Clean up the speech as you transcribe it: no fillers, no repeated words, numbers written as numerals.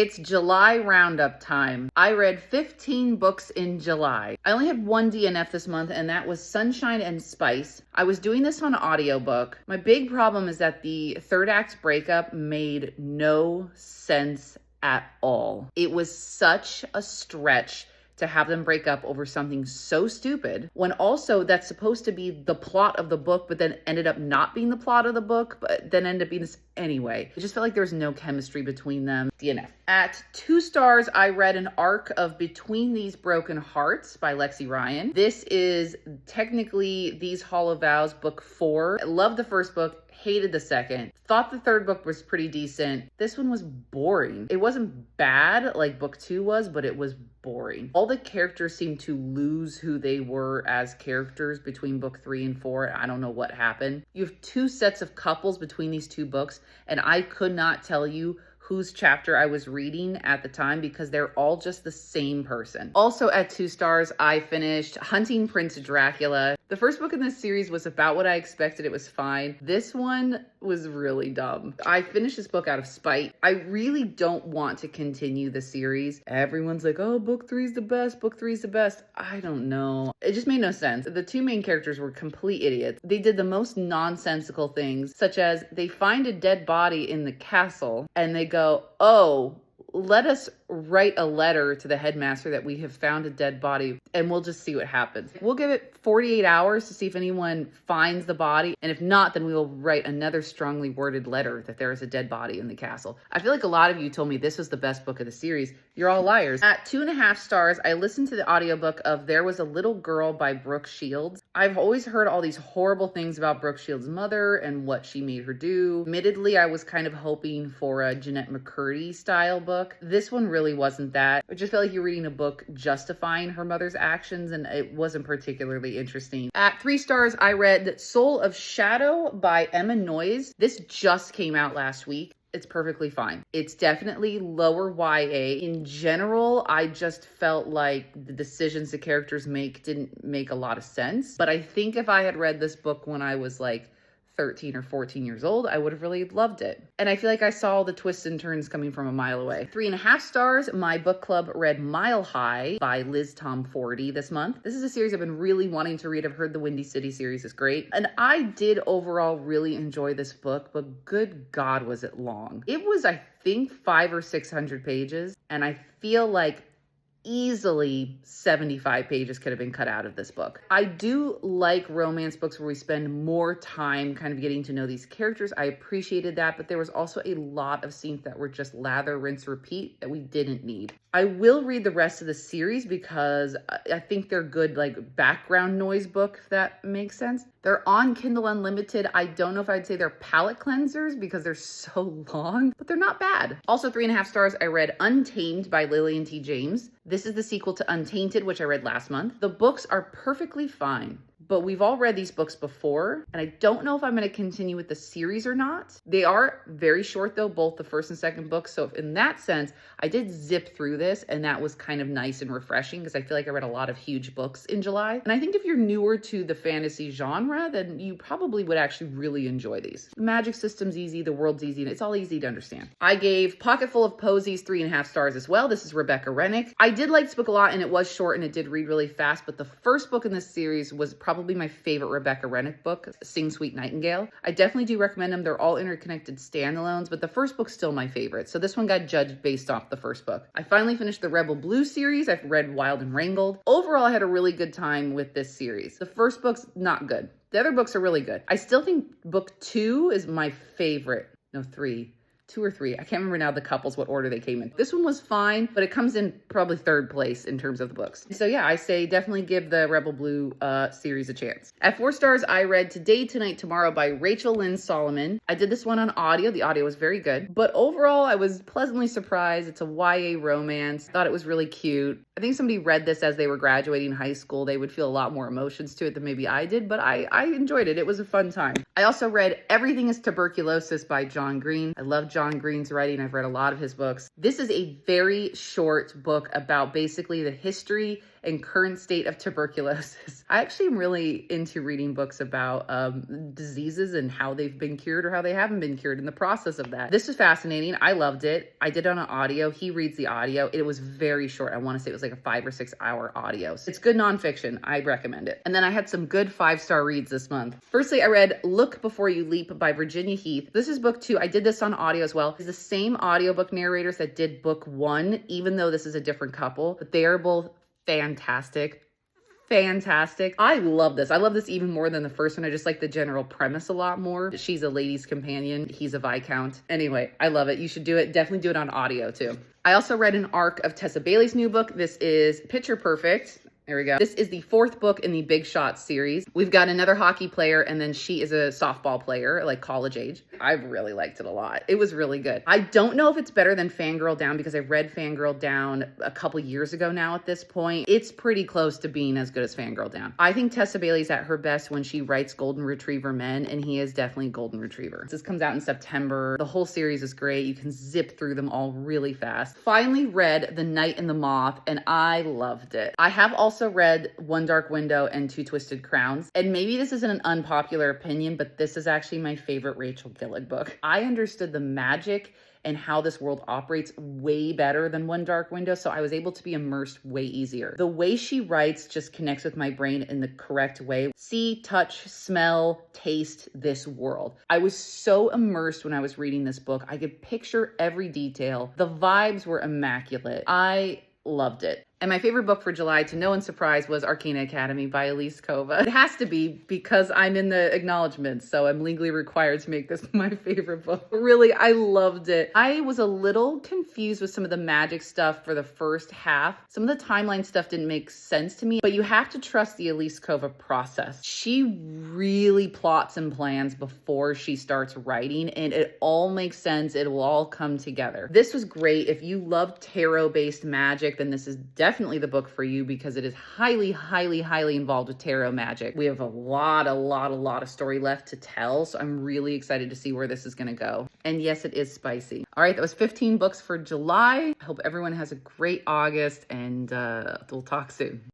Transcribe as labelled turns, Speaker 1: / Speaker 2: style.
Speaker 1: It's July Roundup time. I read 15 books in July. I only had one DNF this month, and that was Sunshine and Spice. I was doing this on audiobook. My big problem is that the third act breakup made no sense at all. It was such a stretch to have them break up over something so stupid, when also that's supposed to be the plot of the book, but then ended up not being the plot of the book, but then ended up being this anyway. It just felt like there was no chemistry between them. DNF. At 2 stars, I read an arc of Between These Broken Hearts by Lexi Ryan. This is technically These Hollow Vows, book 4. I loved the first book, hated the second. Thought the third book was pretty decent. This one was boring. It wasn't bad like book 2 was, but it was boring. All the characters seemed to lose who they were as characters between book 3 and 4. I don't know what happened. You have 2 sets of couples between these 2 books, and I could not tell you whose chapter I was reading at the time because they're all just the same person. Also at 2 stars, I finished Hunting Prince Dracula. The first book in this series was about what I expected. It was fine. This one was really dumb. I finished this book out of spite. I really don't want to continue the series. Everyone's like, oh, book 3 is the best. Book 3 is the best. I don't know. It just made no sense. The 2 main characters were complete idiots. They did the most nonsensical things, such as they find a dead body in the castle and they go, oh, let us write a letter to the headmaster that we have found a dead body and we'll just see what happens. We'll give it 48 hours to see if anyone finds the body. And if not, then we will write another strongly worded letter that there is a dead body in the castle. I feel like a lot of you told me this was the best book of the series. You're all liars. At 2.5 stars, I listened to the audiobook of There Was a Little Girl by Brooke Shields. I've always heard all these horrible things about Brooke Shields' mother and what she made her do. Admittedly, I was kind of hoping for a Jeanette McCurdy style book. This one really wasn't that. It just felt like you're reading a book justifying her mother's actions, and it wasn't particularly interesting. At 3 stars, I read Soul of Shadow by Emma Noyes. This just came out last week. It's perfectly fine. It's definitely lower YA. In general, I just felt like the decisions the characters make didn't make a lot of sense. But I think if I had read this book when I was like 13 or 14 years old, I would have really loved it. And I feel like I saw the twists and turns coming from a mile away. 3.5 stars, my book club read Mile High by Liz Tom Forty this month. This is a series I've been really wanting to read. I've heard the Windy City series is great. And I did overall really enjoy this book, but good God, was it long. It was, I think, 500 or 600 pages. And I feel like easily 75 pages could have been cut out of this book. I do like romance books where we spend more time kind of getting to know these characters. I appreciated that, but there was also a lot of scenes that were just lather, rinse, repeat that we didn't need. I will read the rest of the series because I think they're good, like background noise book, if that makes sense. They're on Kindle Unlimited. I don't know if I'd say they're palate cleansers because they're so long, but they're not bad. Also 3.5 stars, I read Untamed by Lillian T. James. This is the sequel to Untainted, which I read last month. The books are perfectly fine, but we've all read these books before, and I don't know if I'm going to continue with the series or not. They are very short though, both the first and second books. So in that sense, I did zip through this, and that was kind of nice and refreshing because I feel like I read a lot of huge books in July. And I think if you're newer to the fantasy genre, then you probably would actually really enjoy these. The magic system's easy, the world's easy, and it's all easy to understand. I gave Pocketful of Posies 3.5 stars as well. This is Rebecca Rennick. I did like this book a lot, and it was short and it did read really fast, but the first book in this series was probably my favorite Rebecca Rennick book, Sing Sweet Nightingale. I definitely do recommend them. They're all interconnected standalones, but the first book's still my favorite. So this one got judged based off the first book. I finally finished the Rebel Blue series. I've read Wild and Wrangled. Overall, I had a really good time with this series. The first book's not good. The other books are really good. I still think book 2 is my favorite. No, 3. 2 or 3. I can't remember now the couples, what order they came in. This one was fine, but it comes in probably 3rd place in terms of the books. So yeah, I say definitely give the Rebel Blue series a chance. At 4 stars, I read Today, Tonight, Tomorrow by Rachel Lynn Solomon. I did this one on audio. The audio was very good, but overall I was pleasantly surprised. It's a YA romance. Thought it was really cute. I think somebody read this as they were graduating high school. They would feel a lot more emotions to it than maybe I did, but I enjoyed it. It was a fun time. I also read Everything is Tuberculosis by John Green. I love John Green's writing. I've read a lot of his books. This is a very short book about basically the history and Current State of Tuberculosis. I actually am really into reading books about diseases and how they've been cured or how they haven't been cured in the process of that. This was fascinating. I loved it. I did it on an audio. He reads the audio. It was very short. I want to say it was like a 5 or 6 hour audio. So it's good nonfiction. I recommend it. And then I had some good 5-star reads this month. Firstly, I read Look Before You Leap by Virginia Heath. This is book 2. I did this on audio as well. It's the same audiobook narrators that did book 1, even though this is a different couple, but they are both fantastic. Fantastic. I love this. I love this even more than the first one. I just like the general premise a lot more. She's a lady's companion. He's a viscount. Anyway, I love it. You should do it. Definitely do it on audio too. I also read an arc of Tessa Bailey's new book. This is Picture Perfect. There we go. This is the 4th book in the Big Shot series. We've got another hockey player, and then she is a softball player, like college age. I really liked it a lot. It was really good. I don't know if it's better than Fangirl Down because I read Fangirl Down a couple years ago now at this point. It's pretty close to being as good as Fangirl Down. I think Tessa Bailey's at her best when she writes Golden Retriever men, and he is definitely Golden Retriever. This comes out in September. The whole series is great. You can zip through them all really fast. Finally read The Night and the Moth, and I loved it. I have also read One Dark Window and Two Twisted Crowns. And maybe this isn't an unpopular opinion, but this is actually my favorite Rachel Gillig book. I understood the magic and how this world operates way better than One Dark Window, so I was able to be immersed way easier. The way she writes just connects with my brain in the correct way. See, touch, smell, taste this world. I was so immersed when I was reading this book. I could picture every detail. The vibes were immaculate. I loved it. And my favorite book for July, to no one's surprise, was Arcana Academy by Elise Kova. It has to be because I'm in the acknowledgments, so I'm legally required to make this my favorite book. Really, I loved it. I was a little confused with some of the magic stuff for the first half. Some of the timeline stuff didn't make sense to me, but you have to trust the Elise Kova process. She really plots and plans before she starts writing, and it all makes sense. It will all come together. This was great. If you love tarot-based magic, then this is definitely the book for you because it is highly, highly, highly involved with tarot magic. We have a lot of story left to tell, so I'm really excited to see where this is going to go. And yes, it is spicy. All right, that was 15 books for July. I hope everyone has a great August, and we'll talk soon.